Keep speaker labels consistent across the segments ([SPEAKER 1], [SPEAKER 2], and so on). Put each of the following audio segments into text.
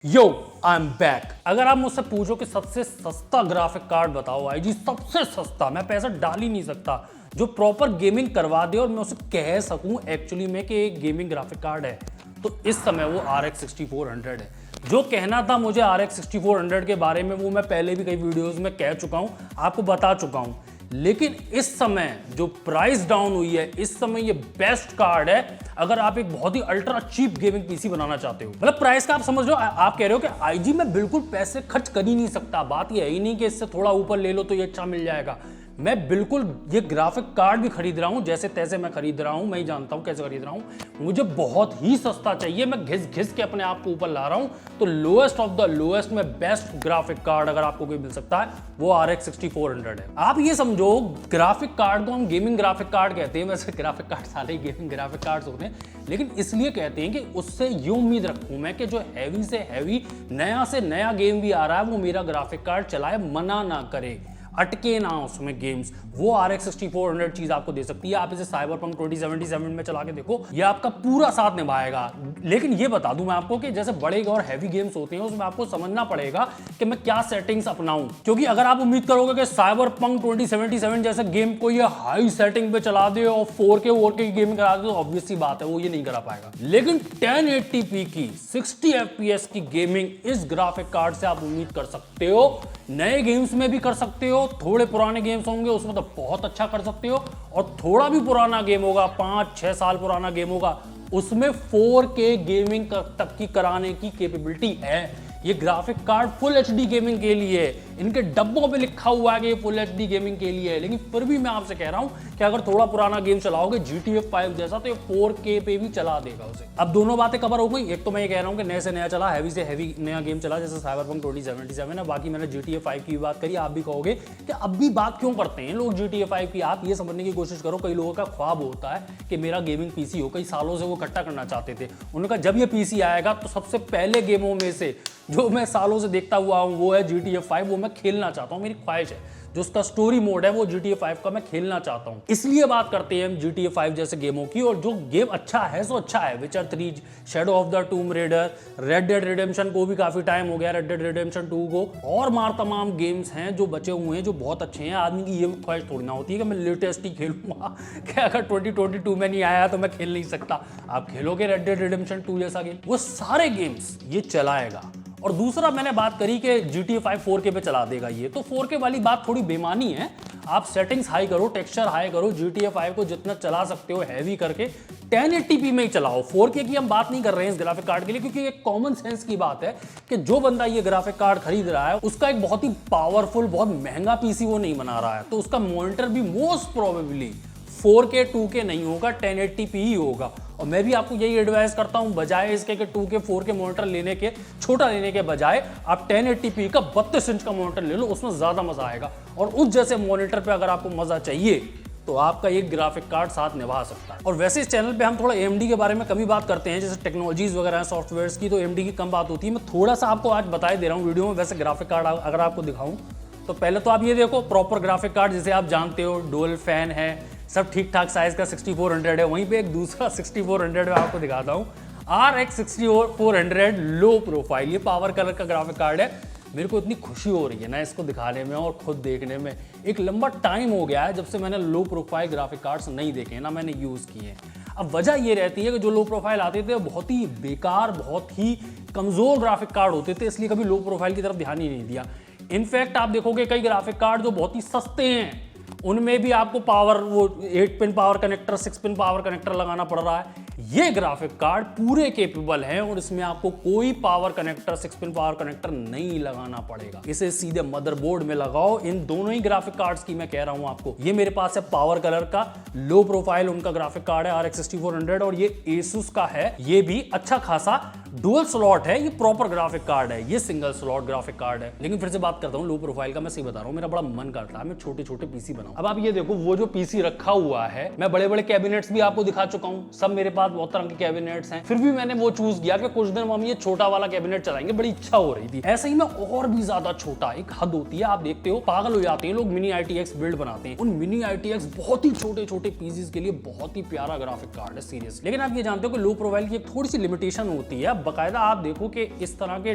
[SPEAKER 1] Yo I am back. अगर आप मुझसे पूछो कि सबसे सस्ता ग्राफिक कार्ड बताओ आईजी, सबसे सस्ता, मैं पैसा डाल ही नहीं सकता जो प्रॉपर गेमिंग करवा दे और मैं उसे कह सकूं एक्चुअली में कि एक गेमिंग ग्राफिक कार्ड है, तो इस समय वो RX 6400 है। जो कहना था मुझे RX 6400 के बारे में वो मैं पहले भी कई वीडियोस में कह चुका हूं, आपको बता चुका हूं। लेकिन इस समय जो प्राइस डाउन हुई है, इस समय ये बेस्ट कार्ड है अगर आप एक बहुत ही अल्ट्रा चीप गेमिंग पीसी बनाना चाहते हो। मतलब प्राइस का आप समझ लो, आप कह रहे हो कि आईजी में बिल्कुल पैसे खर्च कर ही नहीं सकता। बात ये है ही नहीं कि इससे थोड़ा ऊपर ले लो तो ये अच्छा मिल जाएगा। मैं बिल्कुल ये ग्राफिक कार्ड भी खरीद रहा हूं, जैसे तैसे मैं खरीद रहा हूं, मैं ही जानता हूं कैसे खरीद रहा हूं। मुझे बहुत ही सस्ता चाहिए, मैं घिस घिस के अपने आप को ऊपर ला रहा हूं। तो लोएस्ट ऑफ द लोएस्ट में बेस्ट ग्राफिक कार्ड अगर आपको कोई मिल सकता है वो RX 6400 है। आप ये समझो, ग्राफिक कार्ड को हम गेमिंग ग्राफिक कार्ड कहते हैं, वैसे ग्राफिक कार्ड सारे गेमिंग ग्राफिक कार्ड्स होते हैं, लेकिन इसलिए कहते हैं कि उससे ये उम्मीद रखूं मैं कि जो हैवी से हैवी नया से नया गेम भी आ रहा है वो मेरा ग्राफिक कार्ड चलाए, मना ना करे, अटके ना उसमें गेम्स। वो RX 6400 चीज आपको दे सकती है। आप इसे साइबरपंक 2077 में चला के देखो, ये आपका पूरा साथ निभाएगा। लेकिन ये बता दूं मैं आपको कि जैसे बड़े और हैवी गेम्स होते हैं उसमें आपको समझना पड़ेगा कि मैं क्या सेटिंग्स अपनाऊं, क्योंकि अगर आप उम्मीद करोगे कि साइबरपंक 2077 जैसे गेम को ये हाई सेटिंग पे चला दे और 4K की गेमिंग करा दे, तो ऑब्वियस सी बात है वो ये नहीं करा पाएगा। लेकिन 1080p की 60 FPS की गेमिंग इस ग्राफिक कार्ड से आप उम्मीद कर सकते हो। नए गेम्स में भी कर सकते हो, थोड़े पुराने गेम्स होंगे उसमें तो बहुत अच्छा कर सकते हो, और थोड़ा भी पुराना गेम होगा, 5-6 साल पुराना गेम होगा, उसमें 4K गेमिंग तक की कराने की कैपेबिलिटी है। ये graphic card full HD gaming के लिए है। इनके डब्बों पे लिखा हुआ है कि ये फुल HD गेमिंग के लिए है, लेकिन फिर भी मैं आपसे कह रहा हूं कि अगर थोड़ा पुराना गेम चलाओगे GTA 5 जैसा, तो ये 4K पे भी चला देगा उसे। अब दोनों बातें कवर हो गई। एक तो मैं ये कह रहा हूं कि नए से नया चला, हैवी से हैवी नया गेम चला जैसे साइबरपंक 2077 है। बाकी मैंने GTA 5 की बात करी। आप भी कहोगे कि अब भी बात क्यों करते हैं लोग GTA 5 की। आप ये समझने की कोशिश करो, कई लोगों का ख्वाब होता है कि मेरा गेमिंग पीसी हो, कई सालों से वो इकट्ठा करना चाहते थे। उनका जब ये पीसी आएगा तो सबसे पहले गेमों में से जो मैं सालों से देखता हुआ हूं वो है GTA 5। वो मैं खेलना चाहता हूं, मेरी ख्वाहिश है। जो उसका स्टोरी मोड है वो GTA 5 का मैं खेलना चाहता हूं। इसलिए बात करते हैं हम GTA 5 जैसे गेमों की। और जो गेम अच्छा है सो अच्छा है। विचर 3, shadow of the टूम raider, red dead redemption को भी काफी टाइम हो गया, रेड डेड रिडेम्पशन 2 को, और मार तमाम गेम्स हैं जो बचे हुए हैं जो बहुत अच्छे हैं। आदमी की ये ख्वाहिश थोड़ी ना होती है कि मैं लेटेस्ट ही खेलूंगा कि अगर 2022 में नहीं आया तो मैं खेल नहीं सकता। आप खेलोगे रेड डेड रिडेम्पशन 2 जैसा गेम, वो सारे गेम्स ये चलाएगा। और दूसरा मैंने बात करी कि GTA 5 4K पे चला देगा ये, तो 4K वाली बात थोड़ी बेमानी है। आप सेटिंग्स हाई करो, टेक्सचर हाई करो, GTA 5 को जितना चला सकते हो हैवी करके 1080p में ही चलाओ। 4K की हम बात नहीं कर रहे हैं इस ग्राफिक कार्ड के लिए, क्योंकि एक कॉमन सेंस की बात है कि जो बंदा ये ग्राफिक कार्ड खरीद रहा है उसका एक बहुत ही पावरफुल, बहुत महंगा पीसी वो नहीं बना रहा है, तो उसका मॉनिटर भी मोस्ट प्रोबेबली 4K 2K नहीं होगा, 1080p ही होगा। और मैं भी आपको यही एडवाइस करता हूं, बजाय इसके कि 2K 4K मॉनिटर लेने के, छोटा लेने के बजाय आप 1080p का 32 इंच का मॉनिटर ले लो, उसमें ज्यादा मजा आएगा। और उस जैसे मॉनिटर पे अगर आपको मजा चाहिए तो आपका एक ग्राफिक कार्ड साथ निभा सकता है। और वैसे इस चैनल पे हम थोड़ा AMD के बारे में कभी बात करते हैं, जैसे टेक्नोलॉजीज वगैरह हैं सॉफ्टवेयर्स की, तो AMD की कम बात होती है। मैं थोड़ा सा आपको आज बता दे रहा हूँ वीडियो में। वैसे ग्राफिक कार्ड अगर आपको दिखाऊं तो पहले तो आप ये देखो, प्रॉपर ग्राफिक कार्ड जिसे आप जानते हो, डुअल फैन है, सब ठीक ठाक साइज का 6400 है। वहीं पे एक दूसरा 6400 में आपको दिखाता हूं, RX 6400 लो प्रोफाइल। ये पावर कलर का ग्राफिक कार्ड है। मेरे को इतनी खुशी हो रही है ना इसको दिखाने में और खुद देखने में। एक लंबा टाइम हो गया है जब से मैंने लो प्रोफाइल ग्राफिक कार्ड्स नहीं देखे ना मैंने यूज किए। अब वजह ये रहती है कि जो लो प्रोफाइल आते थे बहुत ही बेकार, बहुत ही कमजोर ग्राफिक कार्ड होते थे, इसलिए कभी लो प्रोफाइल की तरफ ध्यान ही नहीं दिया। इनफैक्ट आप देखोगे कई ग्राफिक कार्ड जो बहुत ही सस्ते हैं उनमें भी आपको पावर, वो 8 pin power connector, 6 pin power connector लगाना पड़ रहा है। ये ग्राफिक कार्ड पूरे केपेबल हैं और इसमें आपको कोई power connector, 6 pin power connector नहीं लगाना पड़ेगा। इसे सीधे मदरबोर्ड में लगाओ। इन दोनों ही ग्राफिक कार्ड्स की मैं कह रहा हूं आपको। ये मेरे पास है पावर कलर का लो प्रोफाइल उनका ग्राफिक कार्ड है RX 6400, और ये Asus का है। ये भी अच्छा खासा डुअल स्लॉट है, ये प्रॉपर ग्राफिक कार्ड है, ये सिंगल स्लॉट ग्राफिक कार्ड है। लेकिन फिर से बात करता हूँ लो प्रोफाइल का, मैं सही बता रहा हूँ, मेरा बड़ा मन करता है मैं छोटे छोटे पीसी बनाऊं। अब आप ये देखो, वो जो पीसी रखा हुआ है, मैं बड़े बड़े कैबिनेट्स भी आपको दिखा चुका हूँ, सब मेरे पास बहुत तरह के कैबिनेट्स हैं, फिर भी मैंने वो चूज किया कि कुछ दिन हम ये छोटा वाला कैबिनेट चलाएंगे। बड़ी इच्छा हो रही थी। ऐसे ही मैं और भी ज्यादा छोटा, एक हद होती है, आप देखते हो पागल हो जाते हैं लोग, मिनी ITX बिल्ड बनाते हैं। उन मिनी ITX बहुत ही छोटे छोटे पीसीज के लिए बहुत ही प्यारा ग्राफिक कार्ड है सीरियस। लेकिन आप ये जानते हो कि लो प्रोफाइल की एक थोड़ी सी लिमिटेशन होती है, बकायदा आप देखो कि इस तरह के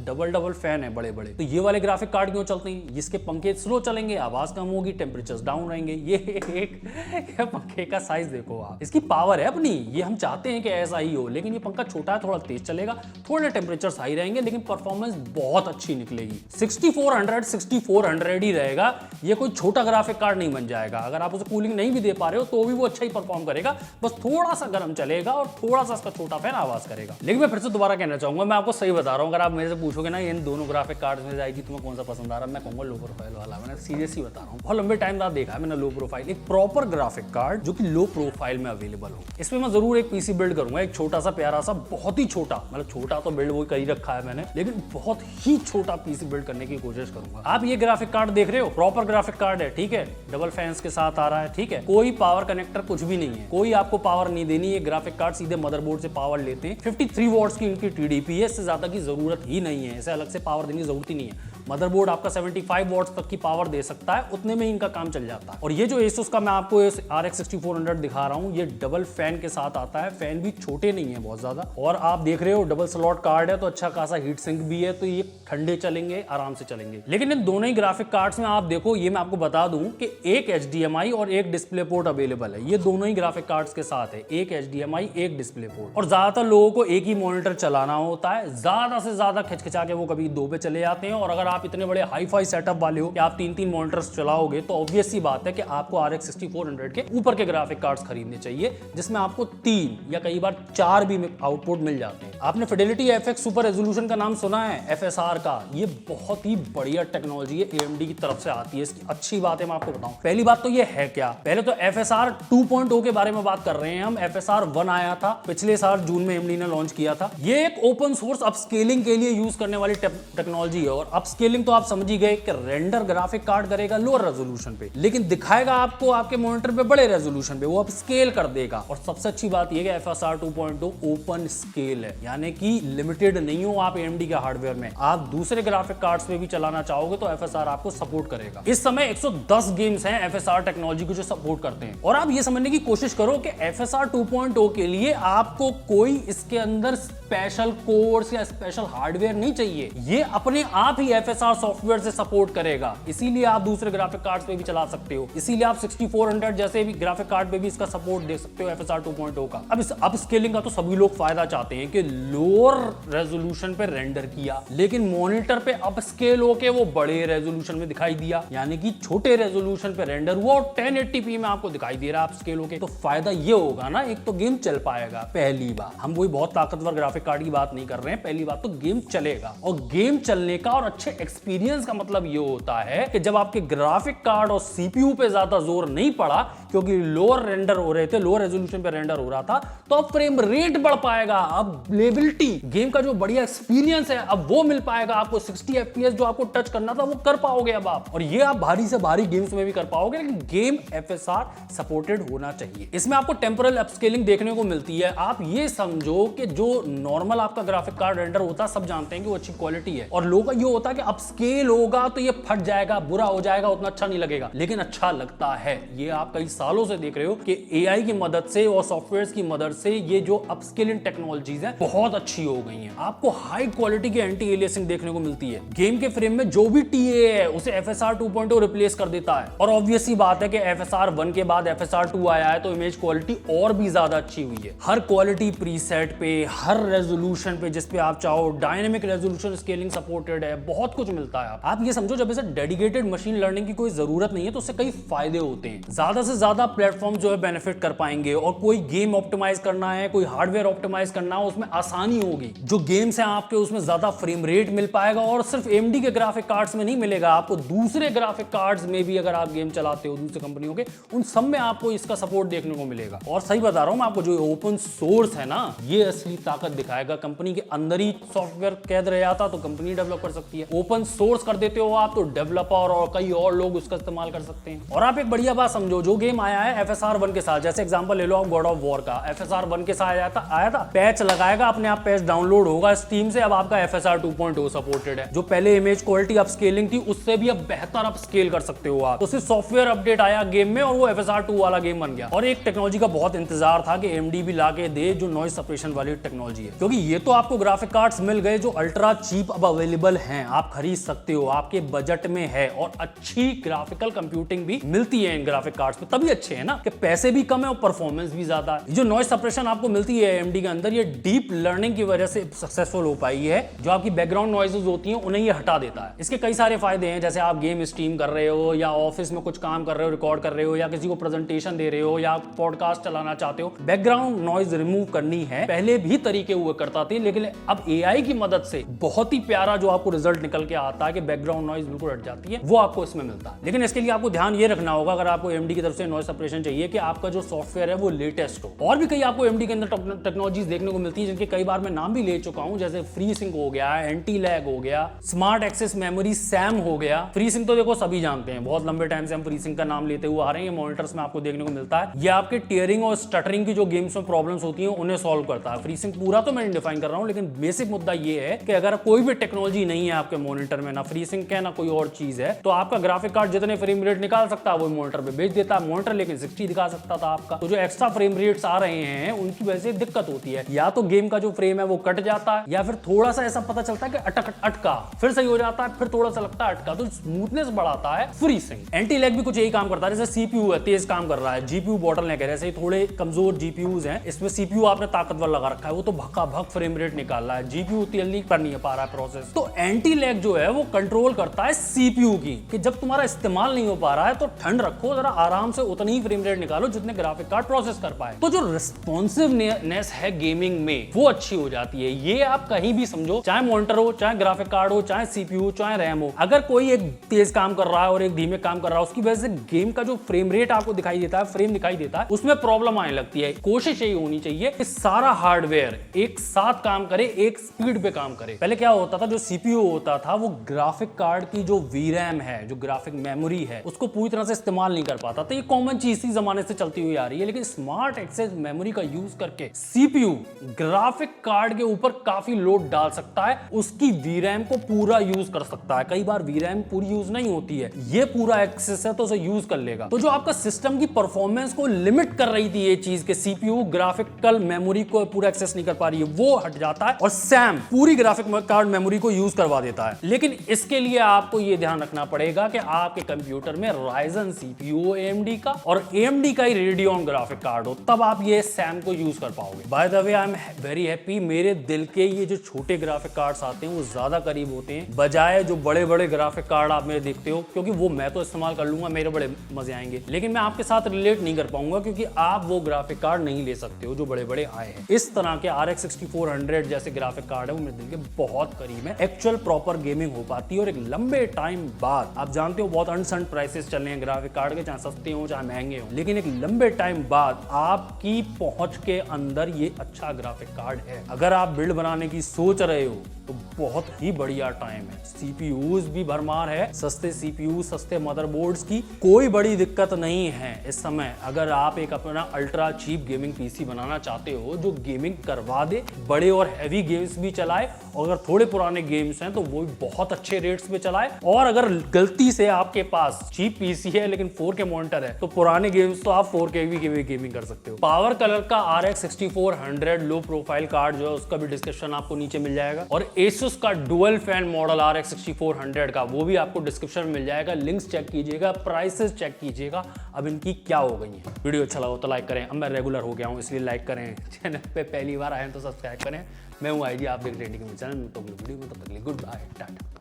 [SPEAKER 1] डबल फैन है बड़े बड़े, तो ये वाले ग्राफिक कार्ड क्यों चलते हैं? इसके पंखे स्लो चलेंगे, आवाज कम होगी, टेम्परेचर्स डाउन रहेंगे। ये एक पंखे का साइज देखो आप, इसकी पावर है अपनी, ये हम चाहते हैं कि ऐसा ही हो, लेकिन ये पंखा छोटा है, थोड़ा तेज चलेगा, थोड़े टेम्परेचर्स हाई रहेंगे, लेकिन परफॉर्मेंस बहुत अच्छी निकलेगी। 6400 ही रहेगा, ये कोई छोटा ग्राफिक कार्ड नहीं बन जाएगा। अगर आप उसे कूलिंग नहीं भी दे पा रहे हो तो भी वो अच्छा ही परफॉर्म करेगा, बस थोड़ा सा गर्म चलेगा और थोड़ा सा इसका छोटा फैन आवाज करेगा। लेकिन मैं फिर से दोबारा कहना चाहूंगा, मैं आपको सही बता रहा हूं, अगर आप मेरे से पूछोगे ना इन दोनों ग्राफिक कार्ड में जाएगी तुम्हें कौन सा पसंद आ रहा है, मैं कहूंगा लो प्रोफाइल वाला। मैंने सीरियसली बता रहा हूं, बहुत लंबे टाइम बाद देखा है मैंने लो प्रोफाइल, एक प्रॉपर ग्राफिक कार्ड जो कि लो प्रोफाइल में अवेलेबल हो। इसमें मैं जरूर एक पीसी बिल्ड करूंगा, एक छोटा सा प्यारा सा, बहुत ही छोटा, मतलब छोटा तो बिल्ड वो कर ही रखा है मैंने, लेकिन बहुत ही छोटा पीसी बिल्ड करने की कोशिश करूंगा। आप ये ग्राफिक कार्ड देख रहे हो, प्रॉपर ग्राफिक कार्ड है, ठीक है, डबल फैंस के साथ आ रहा है, ठीक है, कोई पावर कनेक्टर कुछ भी नहीं है, कोई आपको पावर नहीं देनी। ये ग्राफिक कार्ड सीधे मदरबोर्ड से पावर लेते हैं। 53 वॉट्स की इनकी टीडीपी है, इससे ज्यादा की जरूरत ही नहीं है, इसे अलग से पावर देने की जरूरत ही नहीं है। मदरबोर्ड आपका 75 वॉट्स तक की पावर दे सकता है, उतने में इनका काम चल जाता है। और ये जो Asus का मैं आपको RX 6400 दिखा रहा हूँ, ये डबल फैन के साथ आता है, फैन भी छोटे नहीं है बहुत ज्यादा, और आप देख रहे हो डबल स्लॉट कार्ड है, तो अच्छा खासा हीट सिंक भी है, तो ये ठंडे चलेंगे, आराम से चलेंगे। लेकिन इन दोनों ही ग्राफिक कार्ड्स में आप देखो, ये मैं आपको बता दूं कि एक HDMI और एक डिस्प्ले पोर्ट अवेलेबल है, ये दोनों ही ग्राफिक कार्ड्स के साथ है, एक HDMI एक डिस्प्ले पोर्ट। और ज्यादातर लोगों को एक ही मॉनिटर चलाना होता है, ज्यादा से ज्यादा खिचखिचा के वो कभी 2 पे चले जाते हैं। और अगर आप इतने बड़े हाई फाई सेटअप वाले हो कि आप 3-3 मॉनिटर्स चलाओगे, तो ऑब्वियस सी बात है कि आपको RX 6400 के ऊपर के ग्राफिक कार्ड्स खरीदने चाहिए, जिसमें आपको 3 या कई बार 4 भी आउटपुट मिल जाते हैं। आपने फिडेलिटी FX सुपर रेजोल्यूशन का नाम सुना है, FSR का, ये बहुत ही बढ़िया टेक्नोलॉजी है, AMD की तरफ से आती है। इसकी अच्छी बात है मैं आपको बताऊं, पहली बात तो ये है क्या, पहले तो FSR 2.0 के बारे में बात कर रहे हैं हम। FSR 1 आया था पिछले साल जून में, AMD ने लॉन्च किया था। ये एक ओपन सोर्स अपस्केलिंग के लिए यूज करने वाली टेक्नोलॉजी है। और अपस्केलिंग तो आप समझ ही गए कि रेंडर ग्राफिक कार्ड करेगा लोअर रेजोल्यूशन पे, लेकिन दिखाएगा आपको आपके मॉनिटर पे बड़े रेजोल्यूशन पे, वो अपस्केल कर देगा। और सबसे अच्छी बात ये कि FSR 2.0 ओपन स्केल है, यानी कि लिमिटेड नहीं हो आप AMD के हार्डवेयर में, आप दूसरे ग्राफिक कार्ड्स पे भी चलाना चाहोगे तो FSR आपको सपोर्ट करेगा। इस समय 110 गेम्स हैं FSR टेक्नोलॉजी को जो सपोर्ट करते हैं। और आप ये समझने की कोशिश करो कि FSR 2.0 के लिए आपको कोई इसके अंदर स्पेशल कोर्स या स्पेशल हार्डवेयर नहीं चाहिए, ये अपने आप ही FSR सॉफ्टवेयर से सपोर्ट करेगा। इसीलिए आप दूसरे ग्राफिक कार्ड्स पे भी चला सकते हो, इसीलिए आप 6400 जैसे भी ग्राफिक कार्ड पे भी इसका सपोर्ट देख सकते हो FSR 2.0 का। अब इस अपस्केलिंग का तो सभी लोग फायदा चाहते हैं कि लोअर रेजोल्यूशन पे रेंडर किया, लेकिन मॉनिटर पे अपस्केल होके वो बड़े रेजोल्यूशन में दिखाई दिया, यानी कि छोटे रेजोल्यूशन पे रेंडर हुआ और 1080p में आपको दिखाई दे रहा है अपस्केल होके। तो फायदा ये होगा ना, एक तो गेम चल पाएगा, पहली बात, हम वही बहुत ताकतवर ग्राफिक कार्ड की बात नहीं कर रहे हैं, पहली बात तो गेम चलेगा। और गेम चलने का और अच्छे एक्सपीरियंस का मतलब ये होता है कि जब आपके ग्राफिक कार्ड और CPU पे ज्यादा जोर नहीं पड़ा, क्योंकि लोअर रेंडर हो रहे थे, लोअर रेजोल्यूशन पे रेंडर हो रहा था, तो अब फ्रेम रेट बढ़ पाएगा, अब लेबिलिटी, गेम का जो बढ़िया एक्सपीरियंस है अब वो मिल पाएगा आपको। 60 FPS जो आपको टच करना था वो कर पाओगे अब आप, और ये आप भारी से भारी गेम्स में भी कर पाओगे, लेकिन गेम FSR सपोर्टेड होना चाहिए। इसमें आपको टेम्पोरल अपस्केलिंग देखने को मिलती है। आप ये समझो कि जो नॉर्मल आपका ग्राफिक कार्ड रेंडर होता है, सब जानते हैं कि वो अच्छी क्वालिटी है, और लोगों का ये होता है कि अपस्केल होगा तो ये फट जाएगा, बुरा हो जाएगा, उतना अच्छा नहीं लगेगा, लेकिन अच्छा लगता है। ये आप कई सालों से देख रहे हो कि AI की मदद से और सॉफ्टवेयर की मदद से ये जो अपस्केलिंग टेक्नोलॉजीज हैं बहुत अच्छी हो गई हैं। आपको हाई क्वालिटी की एंटी एलियासिंग देखने को मिलती है, गेम के फ्रेम में जो भी TA है उसे FSR 2.0 रिप्लेस कर देता है। और ऑब्वियस सी बात है कि FSR 1 के बाद FSR 2 आया है, तो इमेज क्वालिटी और भी ज्यादा अच्छी हुई है। हर क्वालिटी प्रीसेट पे, हर रेजोल्यूशन पे जिस पे आप चाहो, डायनेमिक रेजोल्यूशन स्केलिंग सपोर्टेड है, बहुत कुछ मिलता है। आप ये समझो जब इसे डेडिकेटेड मशीन लर्निंग की कोई जरूरत नहीं है, तो उससे कई फायदे होते हैं। ज्यादा से ज्यादा प्लेटफॉर्म जो है बेनिफिट कर पाएंगे, और कोई गेम ऑप्टिमाइज करना है, कोई हार्डवेयर ऑप्टिमाइज करना है, उसमें आसानी होगी। जो गेम्स हैं आपके उसमें ज्यादा फ्रेम रेट मिल पाएगा, और सिर्फ AMD के ग्राफिक कार्ड्स में नहीं मिलेगा, आपको दूसरे ग्राफिक कार्ड्स में भी अगर आप गेम चलाते हो दूसरे कंपनियों के, उन सब में आपको इसका सपोर्ट देखने को मिलेगा। और सही बता रहा हूं मैं आपको, जो ओपन सोर्स है ना, ये असली ताकत दिखाएगा। कंपनी के अंदर ही सॉफ्टवेयर कैद रह जाता तो कंपनी डेवलप कर सकती है, ओपन सोर्स कर देते हो आप तो डेवलपर और कई और लोग उसका इस्तेमाल कर सकते हैं। और आप एक बढ़िया बात समझो, जो गेम आया है FSR 1 के साथ। जैसे एग्जांपल ले लो आप गॉड ऑफ वॉर का, FSR 1 के साथ आया था, पैच लगाएगा अपने आप, पैच डाउनलोड होगा स्टीम से, अब आपका FSR 2.0 सपोर्टेड है। जो पहले इमेज क्वालिटी अपस्केलिंग थी उससे भी अब बेहतर अपस्केल कर सकते हो आप। तो सिर्फ सॉफ्टवेयर अपडेट आया गेम में और वो FSR 2 वाला गेम बन गया। और एक टेक्नोलॉजी का बहुत इंतजार था कि AMD भी लाके दे जो नॉइज सप्रेशन वाली टेक्नोलॉजी है, क्योंकि ये तो आपको ग्राफिक कार्ड्स मिल गए जो अल्ट्रा चीप अब अवेलेबल हैं, आप खरीद सकते हो, आपके बजट में है, और अच्छी ग्राफिकल कंप्यूटिंग भी मिलती है इन ग्राफिक कार्ड्स पे, तभी अच्छे हैं ना कि पैसे भी कम है और परफॉर्मेंस भी ज्यादा है। जो नॉइज सप्रेशन आपको मिलती है AMD के अंदर, ये डीप लर्निंग की वजह से सक्सेसफुल हो पाई है। जो आपकी बैकग्राउंड नॉइजेस होती हैं उन्हें ये हटा देता है। इसके कई सारे फायदे हैं, जैसे आप गेम स्ट्रीम कर रहे हो या ऑफिस में कुछ काम कर रहे हो, रिकॉर्ड कर रहे हो, या किसी को प्रेजेंटेशन दे रहे हो, या पॉडकास्ट चलाना चाहते हो, बैकग्राउंड नॉइज रिमूव करनी है। पहले भी तरीके हुआ करता थे, लेकिन अब AI की मदद से बहुत ही प्यारा जो आपको रिजल्ट निकल के आता है कि बैकग्राउंड नॉइज बिल्कुल हट जाती है, वो आपको इसमें मिलता है। लेकिन इसके लिए आपको ध्यान ये रखना होगा, अगर आपको AMD की तरफ से नॉइज सप्रेशन चाहिए, कि आपका जो सॉफ्टवेयर है वो लेटेस्ट हो। और भी कई आपको AMD के अंदर टेक्नोलॉजीज देखने को मिलती है जिनके कई बार मैं नाम भी ले चुका हूं, जैसे फ्री सिंक हो गया, एंटी लैग हो गया, स्मार्ट एक्सेस मेमोरी SAM हो गया। फ्री सिंक तो देखो सभी जानते हैं, बहुत लंबे टाइम से हम फ्री सिंक का नाम लेते हुए आ रहे हैं, ये मॉनिटर्स में आपको देखने को मिलता है। ये आपके टीयरिंग और स्टटरिंग की जो गेम्स में प्रॉब्लम्स होती हैं उन्हें सॉल्व करता है। फ्री सिंक पूरा तो मैं डिफाइन कर रहा हूं, लेकिन बेसिक मुद्दा ये है कि अगर कोई भी टेक्नोलॉजी नहीं है आपके मॉनिटर में, ना फ्री सिंक है ना कोई और चीज है, तो आपका ग्राफिक कार्ड जितने फ्रेम रेट निकाल सकता है वो मॉनिटर पे भेज देता है। मॉनिटर लेकिन 60 दिखा सकता था आपका, तो जो एक्स्ट्रा फ्रेम रेट्स आ रहे हैं उनकी वजह से दिक्कत होती है। या तो गेम का जो फ्रेम है वो कट जाता है, या फिर थोड़ा सा ऐसा पता चलता है कि अटका, फिर सही हो जाता है, फिर थोड़ा सा लगता है अटका, तो स्मूथनेस बढ़ाता है फ्री सिंक। एंटी लैग भी कुछ यही काम करता है, जैसे CPU है तेज काम कर रहा है, GPU बॉटलनेक है, जैसे थोड़े कमजोर GPUs हैं, इसमें CPU आपने ताकतवर लगा रखा है, वो तो भक्का भक फ्रेम रेट निकाल रहा है, GPU उतनी जल्दी कर नहीं पा रहा है प्रोसेस। तो एंटी लैग जो है वो कंट्रोल करता है CPU की, कि जब तुम्हारा इस्तेमाल नहीं हो पा रहा है तो ठंड रखो, जरा आराम से उतनी ही फ्रेम रेट निकालो जितने ग्राफिक कार्ड प्रोसेस कर पाए। तो जो रिस्पॉन्सिवनेस है गेमिंग में वो अच्छी हो जाती है। ये आप कहीं भी समझो, चाहे मॉनिटर हो, चाहे ग्राफिक कार्ड हो, चाहे CPU, चाहे रैम हो, अगर कोई एक तेज काम कर रहा है और एक धीमे काम कर रहा है, उसकी वजह से गेम का जो फ्रेम रेट आपको दिखाई देता है, फ्रेम दिखाई देता है, उसमें प्रॉब्लम आने लगती है। कोशिश यही होनी चाहिए कि सारा हार्डवेयर एक साथ काम करे, एक स्पीड पे काम करे। पहले क्या होता था, जो CPU होता था वो ग्राफिक कार्ड की जो VRAM है, जो ग्राफिक मेमोरी है, उसको पूरी तरह से इस्तेमाल नहीं कर पाता था। ये कॉमन चीज इसी जमाने से चलती हुई आ रही है, लेकिन स्मार्ट एक्सेस मेमोरी का यूज करके CPU ग्राफिक कार्ड के ऊपर काफी लोड डाल सकता है, उसकी VRAM को पूरा यूज कर सकता है। कई बार VRAM पूरी यूज नहीं होती है, ये पूरा एक्सेस है तो उसे यूज कर लेगा। तो जो आपका सिस्टम की परफॉर्मेंस को लिमिट कर रही थी ये चीज के CPU ग्राफिकल मेमोरी को पूरा एक्सेस नहीं कर पा रही है, वो हट जाता है और SAM पूरी ग्राफिक कार्ड मेमोरी को यूज करवा देता है। लेकिन इसके लिए आपको ये ध्यान रखना पड़ेगा कि आपके कंप्यूटर में Ryzen CPU हो AMD का, और AMD का ही Radeon ग्राफिक कार्ड हो, तब आप ये SAM को यूज कर पाओगे। By the way I am very happy, मेरे दिल के ये जो छोटे ग्राफिक कार्ड्स आते हैं वो ज्यादा करीब होते हैं बजाय जो बड़े बड़े ग्राफिक कार्ड आप मेरे देखते हो, क्योंकि वो मैं तो इस्तेमाल कर लूंगा, मेरे बड़े मजे आएंगे, लेकिन मैं आपके साथ रिलेट नहीं कर पाऊंगा क्योंकि आप वो ग्राफिक कार्ड नहीं ले सकते हो जो बड़े बड़े आए हैं। इस तरह के RX 6400 जैसे ग्राफिक कार्ड है वो मेरे दिल के बहुत करीब है, एक्चुअल प्रॉपर गेमिंग हो पाती है। और एक लंबे टाइम बाद, आप जानते हो बहुत अनसर्टेन प्राइसेस चल रहे हैं ग्राफिक कार्ड के, चाहे सस्ते हो चाहे महंगे हो, लेकिन एक लंबे टाइम बाद आपकी पहुंच के अंदर ये अच्छा ग्राफिक कार्ड है। अगर आप बिल्ड बनाने की सोच रहे हो तो बहुत ही बढ़िया टाइम है। CPUs भी भरमार है, सस्ते CPU, सस्ते मदरबोर्ड्स की कोई बड़ी दिक्कत नहीं है इस समय। अगर आप एक अपना अल्ट्रा चीप गेमिंग PC बनाना चाहते हो जो गेमिंग करवा दे, बड़े और हैवी गेम्स भी चलाए, और अगर थोड़े पुराने गेम्स हैं तो वो भी बहुत अच्छे रेट्स पे चलाए, और अगर गलती से आपके पास चीप PC है लेकिन 4K मॉनिटर है तो पुराने गेम्स तो आप 4K भी गेमिंग कर सकते हो। पावर कलर का RX 6400 लो प्रोफाइल कार्ड जो है उसका भी डिस्क्रिप्शन आपको नीचे मिल जाएगा, और Asus का डुअल फैन मॉडल RX 6400 का वो भी आपको डिस्क्रिप्शन में मिल जाएगा। लिंक्स चेक कीजिएगा, प्राइसेस चेक कीजिएगा अब इनकी क्या हो गई है। वीडियो अच्छा लगा तो लाइक करें, अब मैं रेगुलर हो गया हूं इसलिए लाइक करें, चैनल पे पहली बार आए हैं तो सब्सक्राइब करें। मैं हूं IG, आप देख रहे हैं चैनल में, तो वीडियो में तब तक के लिए गुड बाय, टाटा।